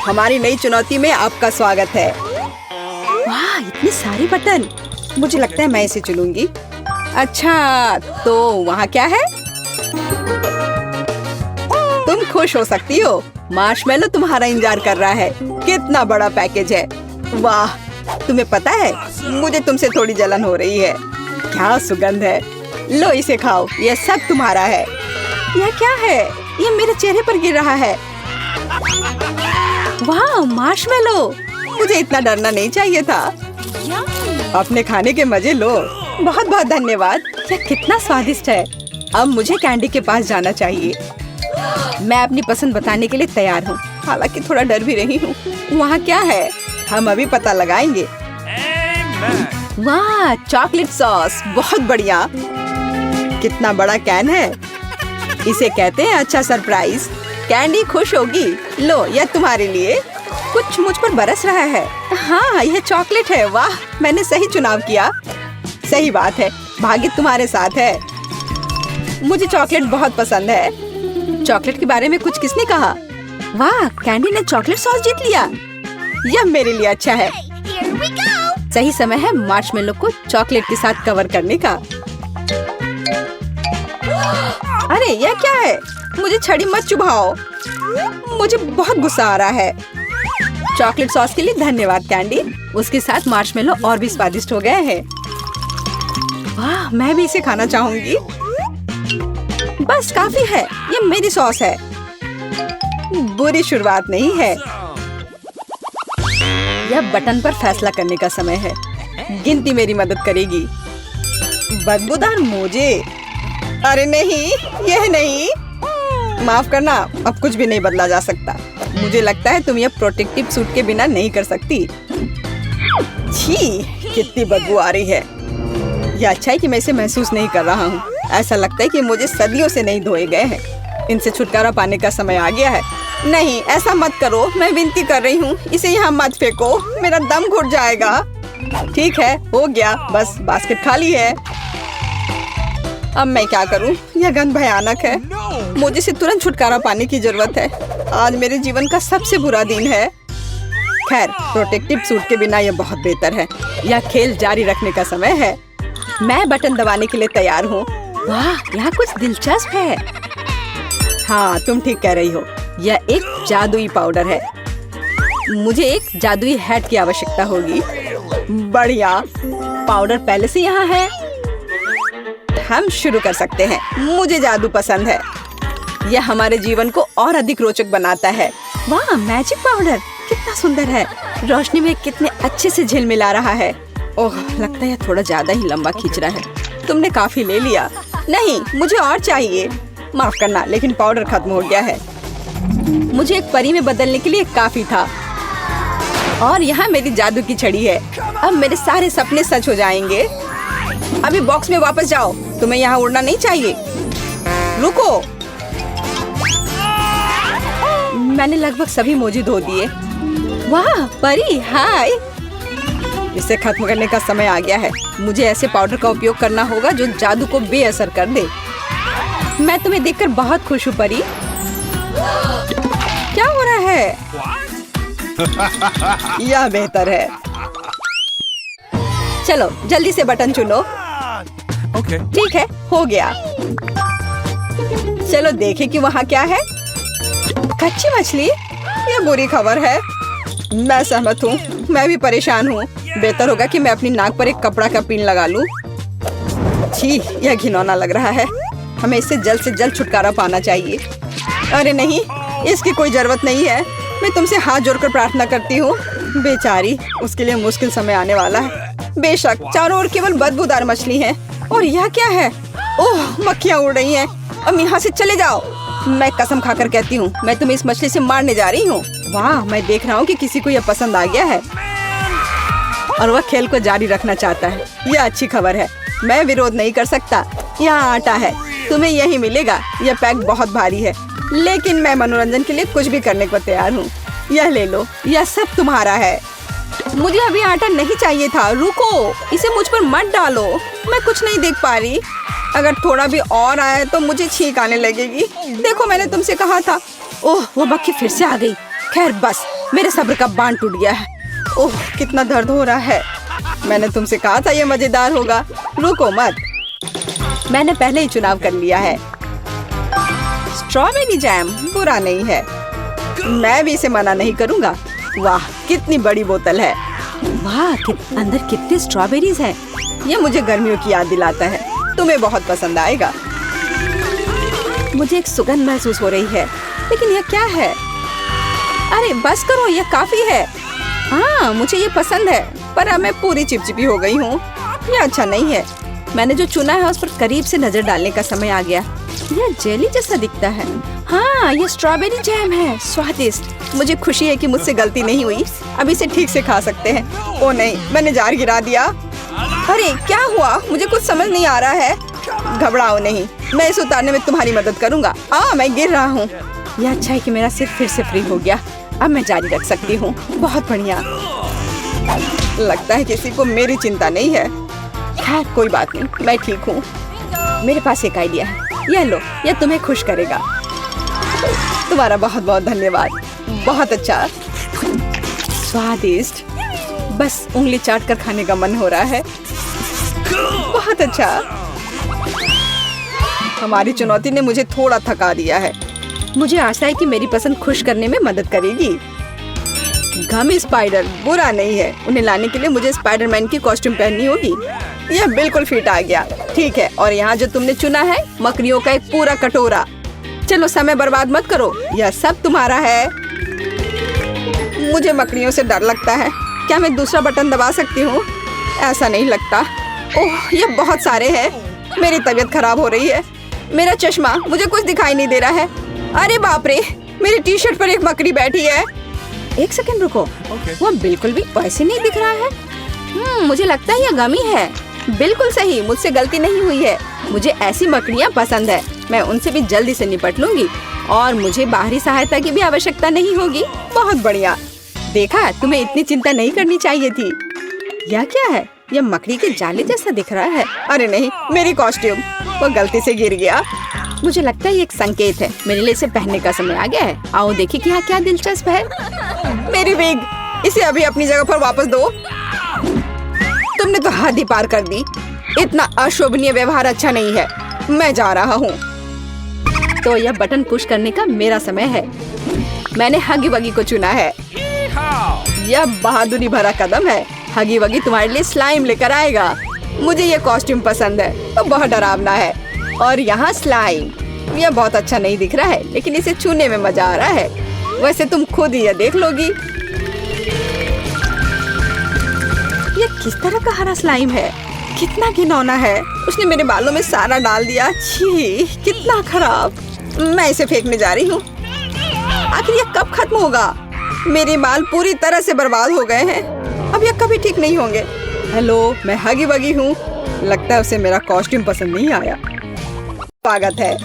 हमारी नई चुनौती में आपका स्वागत है। वाह, इतने सारे बटन। मुझे लगता है मैं इसे चुनूंगी। अच्छा, तो वहाँ क्या है? तुम खुश हो सकती हो। मार्शमेलो तुम्हारा इंतजार कर रहा है। कितना बड़ा पैकेज है। वाह, तुम्हें पता है मुझे तुमसे थोड़ी जलन हो रही है। क्या सुगंध है। लो इसे खाओ, यह सब तुम्हारा है। यह क्या है? यह मेरे चेहरे पर गिर रहा है। वाह, मार्शमेलो। मुझे इतना डरना नहीं चाहिए था। अपने खाने के मजे लो। बहुत बहुत धन्यवाद। यह कितना स्वादिष्ट है। अब मुझे कैंडी के पास जाना चाहिए। मैं अपनी पसंद बताने के लिए तैयार हूँ, हालांकि थोड़ा डर भी रही हूँ। वहाँ क्या है? हम अभी पता लगाएंगे। वाह, चॉकलेट सॉस, बहुत बढ़िया। कितना बड़ा कैन है। इसे कहते हैं अच्छा सरप्राइज। कैंडी खुश होगी। लो, यह तुम्हारे लिए। कुछ मुझ पर बरस रहा है। हाँ, यह चॉकलेट है। वाह, मैंने सही चुनाव किया। सही बात है, भाग्य तुम्हारे साथ है। मुझे चॉकलेट बहुत पसंद है। चॉकलेट के बारे में कुछ किसने कहा? वाह, कैंडी ने चॉकलेट सॉस जीत लिया। यह मेरे लिए अच्छा है। सही समय है मार्शमेलो को चॉकलेट के साथ कवर करने का। अरे, यह क्या है? मुझे छड़ी मत चुभाओ। मुझे बहुत गुस्सा आ रहा है। चॉकलेट सॉस के लिए धन्यवाद कैंडी। उसके साथ मार्शमेलो और भी स्वादिष्ट हो गए हैं। वाह, मैं भी इसे खाना चाहूंगी। बस काफी है। ये मेरी सॉस है। बुरी शुरुआत नहीं है। यह बटन पर फैसला करने का समय है। गिनती मेरी मदद करेगी। बदबूदार मोजे। अरे नहीं, यह नहीं। माफ करना, अब कुछ भी नहीं बदला जा सकता। मुझे लगता है तुम यह प्रोटेक्टिव सूट के बिना नहीं कर सकती। छी, कितनी बदबू आ रही है। यह अच्छा है कि मैं इसे महसूस नहीं कर रहा हूँ। ऐसा लगता है कि मुझे सदियों से नहीं धोए गए हैं। इनसे छुटकारा पाने का समय आ गया है। नहीं, ऐसा मत करो, मैं विनती कर रही हूँ। इसे यहाँ मत फेंको, मेरा दम घुट जाएगा। ठीक है, हो गया। बस बास्केट खाली है। अब मैं क्या करूं? यह गंध भयानक है। मुझे इसे तुरंत छुटकारा पाने की जरूरत है। आज मेरे जीवन का सबसे बुरा दिन है। खैर, प्रोटेक्टिव सूट के बिना यह बहुत बेहतर है। यह खेल जारी रखने का समय है। मैं बटन दबाने के लिए तैयार हूँ। वाह, यहाँ कुछ दिलचस्प है। हाँ, तुम ठीक कह रही हो। यह एक जादुई पाउडर है। मुझे एक जादुई हैट की आवश्यकता होगी। बढ़िया, पाउडर पहले से यहाँ है। हम शुरू कर सकते हैं। मुझे जादू पसंद है। यह हमारे जीवन को और अधिक रोचक बनाता है। वाह, मैजिक पाउडर कितना सुंदर है। रोशनी में कितने अच्छे से झिलमिला रहा है। ओह, लगता है यह थोड़ा ज्यादा ही लंबा खींच रहा है। तुमने काफी ले लिया। नहीं, मुझे और चाहिए। माफ करना, लेकिन पाउडर खत्म हो गया है। मुझे एक परी में बदलने के लिए काफी था। और यहाँ मेरी जादू की छड़ी है। अब मेरे सारे सपने सच हो जाएंगे। अभी बॉक्स में वापस जाओ। तुम्हें यहाँ उड़ना नहीं चाहिए। रुको। मैंने लगभग सभी मोजे धो दिए। वाह, परी, हाय। इसे खत्म करने का समय आ गया है। मुझे ऐसे पाउडर का उपयोग करना होगा जो जादू को बेअसर कर दे। मैं तुम्हें देखकर बहुत खुश हूँ परी। क्या हो रहा है? यह बेहतर है। चलो जल्दी से बटन चुनो। ठीक है, हो गया। चलो देखें कि वहाँ क्या है। कच्ची मछली? यह बुरी खबर है। मैं सहमत हूँ। मैं भी परेशान हूँ। बेहतर होगा कि मैं अपनी नाक पर एक कपड़ा का पिन लगा लूँ। छी, यह घिनौना लग रहा है। हमें इससे जल्द से जल्द छुटकारा पाना चाहिए। अरे नहीं, इसकी कोई जरूरत नहीं है। मैं तुमसे हाथ जोड़कर प्रार्थना करती हूँ। बेचारी, उसके लिए मुश्किल समय आने वाला है। बेशक, चारों ओर केवल बदबूदार मछली है। और यह क्या है? ओह, मक्खियाँ उड़ रही हैं। अब यहाँ से चले जाओ। मैं कसम खाकर कहती हूँ, मैं तुम्हें इस मछली से मारने जा रही हूँ। वाह, मैं देख रहा हूँ कि किसी को यह पसंद आ गया है और वह खेल को जारी रखना चाहता है। यह अच्छी खबर है। मैं विरोध नहीं कर सकता। यहाँ आटा है, तुम्हें यही मिलेगा। यह पैक बहुत भारी है, लेकिन मैं मनोरंजन के लिए कुछ भी करने को तैयार हूँ। यह ले लो, यह सब तुम्हारा है। मुझे अभी आटा नहीं चाहिए था। रुको, इसे मुझ पर मत डालो। मैं कुछ नहीं देख पा रही। अगर थोड़ा भी और आए तो मुझे छींक आने लगेगी। देखो, मैंने तुमसे कहा था। ओह, वो मक्खी फिर से आ गई। खैर बस, मेरे सब्र का बांध टूट गया है। ओह, कितना दर्द हो रहा है। मैंने तुमसे कहा था ये मजेदार होगा। रुको मत, मैंने पहले ही चुनाव कर लिया है। स्ट्रॉबेरी जैम बुरा नहीं है, मैं भी इसे मना नहीं करूंगा। वाह, कितनी बड़ी बोतल है। वाह, अंदर कितने स्ट्रॉबेरीज हैं। ये मुझे गर्मियों की याद दिलाता है। तुम्हें बहुत पसंद आएगा। मुझे एक सुगंध महसूस हो रही है, लेकिन यह क्या है? अरे बस करो, यह काफी है। हाँ, मुझे ये पसंद है, पर अब मैं पूरी चिपचिपी हो गई हूँ। यह अच्छा नहीं है। मैंने जो चुना है उस पर करीब से नजर डालने का समय आ गया। यह जेली जैसा दिखता है। हाँ, ये स्ट्रॉबेरी जैम है, स्वादिष्ट। मुझे खुशी है कि मुझसे गलती नहीं हुई। अब इसे ठीक से खा सकते हैं। ओ नहीं, मैंने जार गिरा दिया। अरे क्या हुआ? मुझे कुछ समझ नहीं आ रहा है। घबराओ नहीं, मैं इसे उतारने में तुम्हारी मदद करूंगा। मैं गिर रहा हूँ। यह अच्छा है कि मेरा सिर फिर से फ्री हो गया। अब मैं जारी रख सकती हूँ। बहुत बढ़िया। लगता है किसी को मेरी चिंता नहीं है। खैर कोई बात नहीं, मैं ठीक हूँ। मेरे पास एक आइडिया है। यह लो, यह तुम्हें खुश करेगा। तुम्हारा बहुत बहुत धन्यवाद। बहुत अच्छा, स्वादिष्ट। बस उंगली चाट कर खाने का मन हो रहा है। बहुत अच्छा। हमारी चुनौती ने मुझे थोड़ा थका दिया है। मुझे आशा है कि मेरी पसंद खुश करने में मदद करेगी। गमी स्पाइडर बुरा नहीं है। उन्हें लाने के लिए मुझे स्पाइडरमैन की कॉस्ट्यूम पहननी होगी। यह बिल्कुल फिट आ गया। ठीक है, और यहाँ जो तुमने चुना है, मकड़ियों का एक पूरा कटोरा। चलो समय बर्बाद मत करो, यह सब तुम्हारा है। मुझे मकड़ियों से डर लगता है। क्या मैं दूसरा बटन दबा सकती हूँ? ऐसा नहीं लगता। ओह, ये बहुत सारे हैं। मेरी तबीयत खराब हो रही है। मेरा चश्मा, मुझे कुछ दिखाई नहीं दे रहा है। अरे बाप रे, मेरी टी शर्ट पर एक मकड़ी बैठी है। एक सेकंड रुको, वो बिल्कुल भी वैसे नहीं दिख रहा है। मुझे लगता है यह गमी है। बिल्कुल सही, मुझसे गलती नहीं हुई है। मुझे ऐसी मकड़ियाँ पसंद है। मैं उनसे भी जल्दी से निपट लूंगी और मुझे बाहरी सहायता की भी आवश्यकता नहीं होगी। बहुत बढ़िया। देखा, तुम्हें इतनी चिंता नहीं करनी चाहिए थी। यह क्या है? यह मकड़ी के जाले जैसा दिख रहा है। अरे नहीं, मेरी कॉस्ट्यूम, वो गलती से गिर गया। मुझे लगता है ये एक संकेत है। मेरे लिए इसे पहनने का समय आ गया है। आओ देखिए कि यहाँ क्या दिलचस्प है। मेरी विग, इसे अभी अपनी जगह पर वापस दो। तुमने तो हद ही पार कर दी। इतना अशोभनीय व्यवहार अच्छा नहीं है। मैं जा रहा हूँ। तो यह बटन पुश करने का मेरा समय है। मैंने हगी वगी को चुना है। यह बहादुरी भरा कदम है। हगी वगी तुम्हारे लिए स्लाइम लेकर आएगा। मुझे ये कॉस्ट्यूम पसंद है, तो बहुत डरावना है। और यहाँ स्लाइम, यह बहुत अच्छा नहीं दिख रहा है, लेकिन इसे छूने में मजा आ रहा है। वैसे तुम खुद ही यह देख लोगी। यह किस तरह का हरा स्लाइम है? कितना घिनौना है। उसने मेरे बालों में सारा डाल दिया। छी, कितना खराब। मैं इसे फेंकने जा रही हूँ। आखिर यह कब खत्म होगा? मेरे बाल पूरी तरह से बर्बाद हो गए हैं। अब यह कभी ठीक नहीं होंगे। हेलो, मैं हगी वगी हूँ। लगता है उसे मेरा कॉस्ट्यूम पसंद नहीं आया। स्वागत है।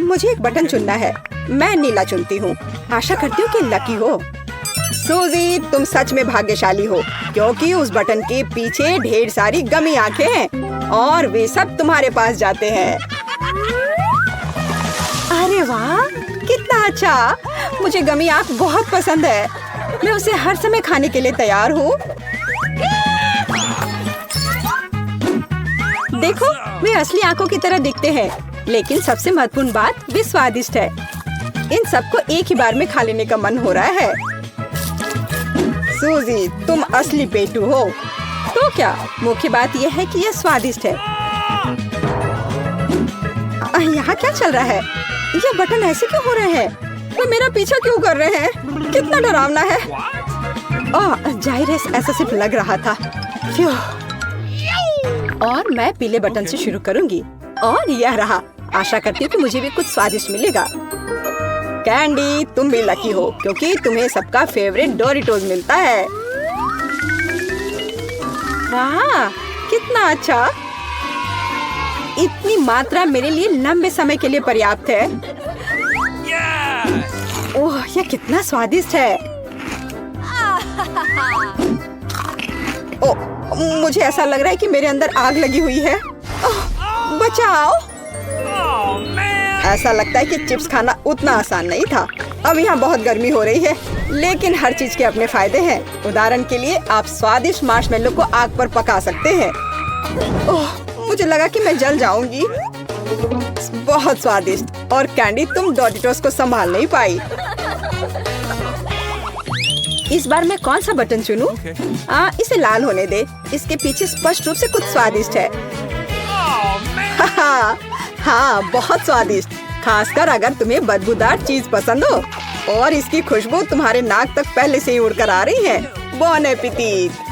मुझे एक बटन चुनना है। मैं नीला चुनती हूँ। आशा करती हूँ कि लकी हो। सूजी, तुम सच में भाग्यशाली हो, क्योंकि उस बटन के पीछे ढेर सारी गमी आंखें हैं और वे सब तुम्हारे पास जाते हैं। अरे वाह, कितना अच्छा। मुझे गमी आंख बहुत पसंद है। मैं उसे हर समय खाने के लिए तैयार हूँ। देखो, वे असली आंखों की तरह दिखते हैं, लेकिन सबसे महत्वपूर्ण बात, वे स्वादिष्ट है। इन सबको एक ही बार में खा लेने का मन हो रहा है। सूजी, तुम असली पेटू हो। तो क्या, मुख्य बात यह है कि यह स्वादिष्ट है। यहाँ क्या चल रहा है? ये बटन ऐसे क्यों हो रहे हैं? वे मेरा पीछा क्यों कर रहे हैं? कितना डरावना है। जाहिर है, ऐसा सिर्फ लग रहा था। और मैं पीले बटन से शुरू करूंगी। और यह रहा। आशा करती हूँ कि मुझे भी कुछ स्वादिष्ट मिलेगा। कैंडी, तुम भी लकी हो, क्योंकि तुम्हें सबका फेवरेट डोरिटोज मिलता है। वाह, कितना अच्छा। इतनी मात्रा मेरे लिए लंबे समय के लिए पर्याप्त है। ओह, यह कितना स्वादिष्ट है। ओह, मुझे ऐसा लग रहा है कि मेरे अंदर आग लगी हुई है। बचाओ। ऐसा लगता है कि चिप्स खाना उतना आसान नहीं था। अब यहाँ बहुत गर्मी हो रही है। लेकिन हर चीज के अपने फायदे हैं। उदाहरण के लिए आप स्वादिष्ट मार्शमेलो को आग पर पका सकते हैं। ओह, मुझे लगा कि मैं जल जाऊंगी। बहुत स्वादिष्ट। और कैंडी, तुम डोरिटोस को संभाल नहीं पाई। इस बार मैं कौन सा बटन चुनूं? इसे लाल होने दे। इसके पीछे स्पष्ट रूप से कुछ स्वादिष्ट है। हाँ, बहुत स्वादिष्ट। खासकर अगर तुम्हें बदबूदार चीज पसंद हो और इसकी खुशबू तुम्हारे नाक तक पहले से ही उड़कर आ रही है। बॉन एपेटिट।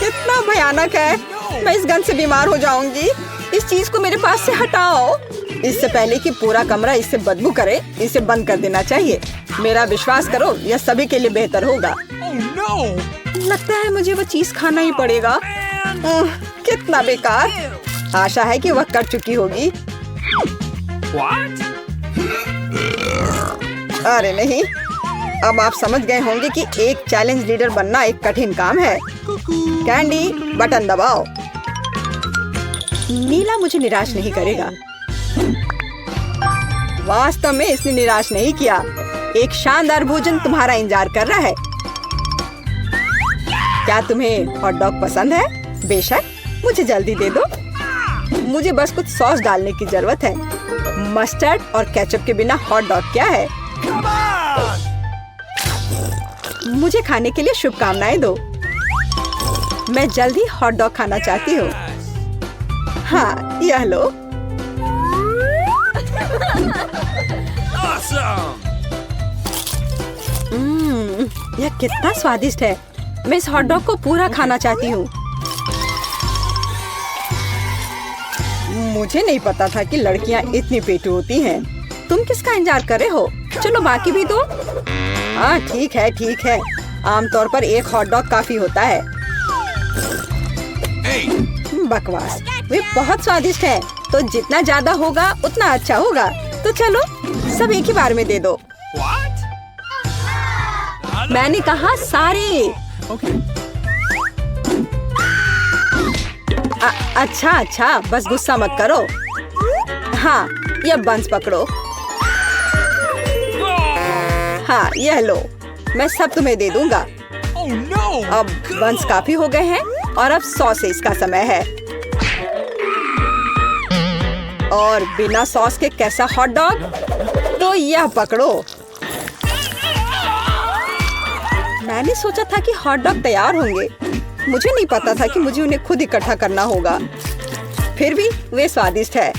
कितना भयानक है। मैं इस गंध से बीमार हो जाऊंगी। इस चीज को मेरे पास से हटाओ। इससे पहले कि पूरा कमरा इससे बदबू करे, इसे बंद कर देना चाहिए। मेरा विश्वास करो, यह सभी के लिए बेहतर होगा। लगता है मुझे वो चीज खाना ही पड़ेगा। कितना बेकार। आशा है कि वह कर चुकी होगी। अरे नहीं, अब आप समझ गए होंगे कि एक चैलेंज लीडर बनना एक कठिन काम है। कैंडी, बटन दबाओ। नीला मुझे निराश नहीं करेगा। वास्तव में इसने निराश नहीं किया। एक शानदार भोजन तुम्हारा इंतजार कर रहा है। क्या तुम्हें हॉट डॉग पसंद है? बेशक, मुझे जल्दी दे दो। मुझे बस कुछ सॉस डालने की जरूरत है। मस्टर्ड और केचप के बिना हॉट डॉग क्या है? मुझे खाने के लिए शुभकामनाएं दो। मैं जल्दी हॉट डॉग खाना चाहती हूँ। हाँ, यह लो। यह कितना स्वादिष्ट है। मैं इस हॉट डॉग को पूरा खाना चाहती हूँ। मुझे नहीं पता था कि लड़कियाँ इतनी पेटू होती हैं। तुम किसका इंतजार कर रहे हो? चलो बाकी भी दो। हाँ, ठीक है, ठीक है। आमतौर पर एक हॉट डॉग काफी होता है। बकवास। वे बहुत स्वादिष्ट हैं, तो जितना ज्यादा होगा उतना अच्छा होगा। तो चलो सब एक ही बार में दे दो। मैंने कहा सारे। अच्छा अच्छा, बस गुस्सा मत करो। हाँ, यह बंस पकड़ो। हाँ, यह लो। मैं सब तुम्हें दे दूंगा। अब बंस काफी हो गए हैं और अब सॉसेज का समय है। और बिना सॉस के कैसा हॉट डॉग? तो यह पकड़ो। मैंने सोचा था कि हॉट डॉग तैयार होंगे। मुझे नहीं पता था कि मुझे उन्हें खुद इकट्ठा करना होगा। फिर भी वे स्वादिष्ट है।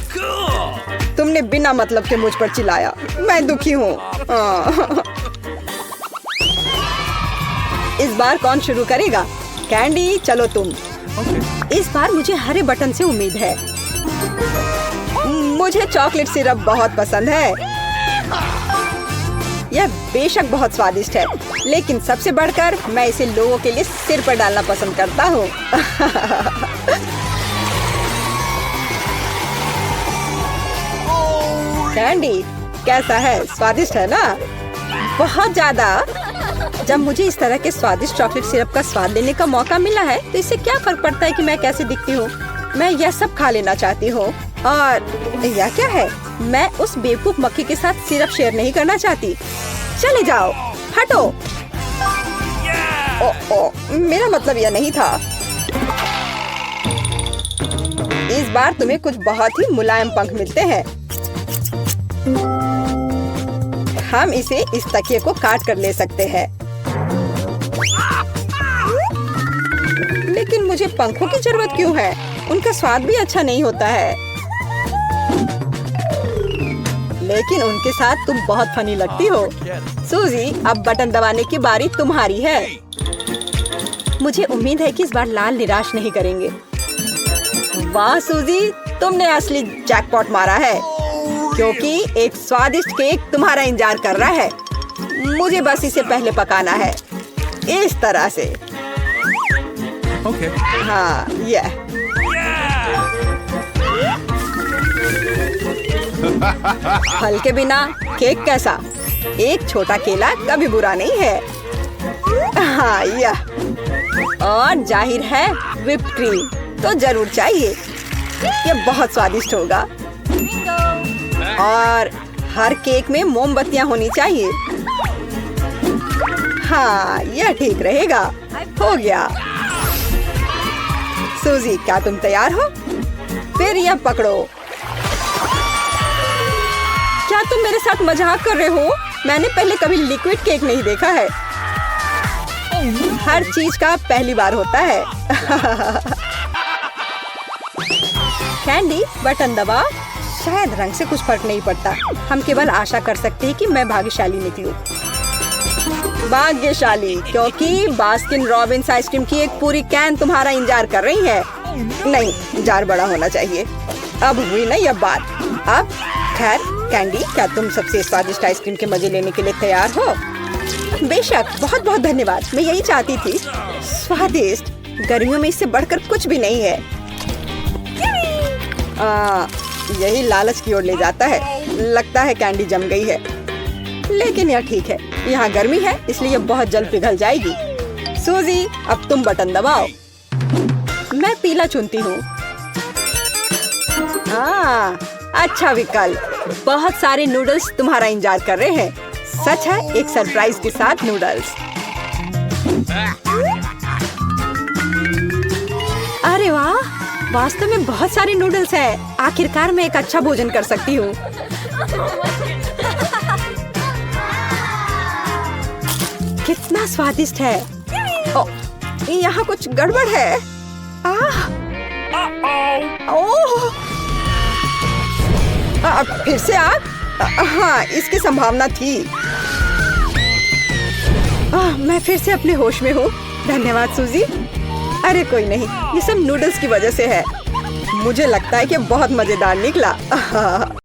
तुमने बिना मतलब के मुझ पर चिल्लाया। मैं दुखी हूँ। इस बार कौन शुरू करेगा? कैंडी, चलो तुम। इस बार मुझे हरे बटन से उम्मीद है। मुझे चॉकलेट सिरप बहुत पसंद है। यह बेशक बहुत स्वादिष्ट है, लेकिन सबसे बढ़कर मैं इसे लोगों के लिए सिर पर डालना पसंद करता हूँ। कैंडी, कैसा है? स्वादिष्ट है ना? बहुत ज्यादा। जब मुझे इस तरह के स्वादिष्ट चॉकलेट सिरप का स्वाद लेने का मौका मिला है, तो इससे क्या फर्क पड़ता है कि मैं कैसे दिखती हूँ? मैं यह सब खा लेना चाहती हूँ। और यह क्या है? मैं उस बेवकूफ मक्खी के साथ सिरप शेयर नहीं करना चाहती। चले जाओ, हटो। मेरा मतलब यह नहीं था। इस बार तुम्हें कुछ बहुत ही मुलायम पंख मिलते हैं। हम इसे इस तकिए को काट कर ले सकते हैं। लेकिन मुझे पंखों की जरूरत क्यों है? उनका स्वाद भी अच्छा नहीं होता है। लेकिन उनके साथ तुम बहुत फनी लगती हो। सूजी, अब बटन दबाने की बारी तुम्हारी है। मुझे उम्मीद है कि इस बार लाल निराश नहीं करेंगे। वाह सूजी, तुमने असली जैकपॉट मारा है, क्योंकि एक स्वादिष्ट केक तुम्हारा इंतजार कर रहा है। मुझे बस इसे पहले पकाना है, इस तरह से। हाँ, यह। फल के बिना केक कैसा? एक छोटा केला कभी बुरा नहीं है। हाँ, यह। और जाहिर है व्हिप्ड क्रीम तो जरूर चाहिए। यह बहुत स्वादिष्ट होगा। और हर केक में मोमबत्तियां होनी चाहिए। हाँ, यह ठीक रहेगा। हो गया। सूजी, क्या तुम तैयार हो? फिर यह पकड़ो। क्या तुम मेरे साथ मजाक कर रहे हो? मैंने पहले कभी लिक्विड केक नहीं देखा है। हर चीज का पहली बार होता है। कैंडी, बटन दबा। शायद रंग से कुछ फर्क नहीं पड़ता। हम केवल आशा कर सकते हैं कि मैं भाग्यशाली निकलूं। भाग्यशाली, क्योंकि बास्किन रॉबिन्स आइसक्रीम की एक पूरी कैन तुम्हारा इंतजार कर रही है। नहीं, जार बड़ा होना चाहिए। अब हुई ना यह बात। अब खैर कैंडी, क्या तुम सबसे स्वादिष्ट आइसक्रीम के मजे लेने के लिए तैयार हो? बेशक, बहुत बहुत धन्यवाद। मैं यही चाहती थी। स्वादिष्ट, गर्मियों में इससे बढ़कर कुछ भी नहीं है। यही लालच की ओर ले जाता है। लगता है कैंडी जम गई है, लेकिन यह ठीक है। यहाँ गर्मी है, इसलिए यह बहुत जल्द पिघल जाएगी। सूजी, अब तुम बटन दबाओ। मैं पीला चुनती हूँ। अच्छा विकल्प। बहुत सारे नूडल्स तुम्हारा इंतजार कर रहे हैं। सच है, एक सरप्राइज के साथ नूडल्स। अरे वाह, वास्तव में बहुत सारे नूडल्स हैं। आखिरकार मैं एक अच्छा भोजन कर सकती हूँ। कितना स्वादिष्ट है। यहाँ कुछ गड़बड़ है। ओह, फिर से आग? हाँ, इसकी संभावना थी। मैं फिर से अपने होश में हूँ। धन्यवाद सूजी। अरे कोई नहीं, ये सब नूडल्स की वजह से है। मुझे लगता है कि बहुत मजेदार निकला।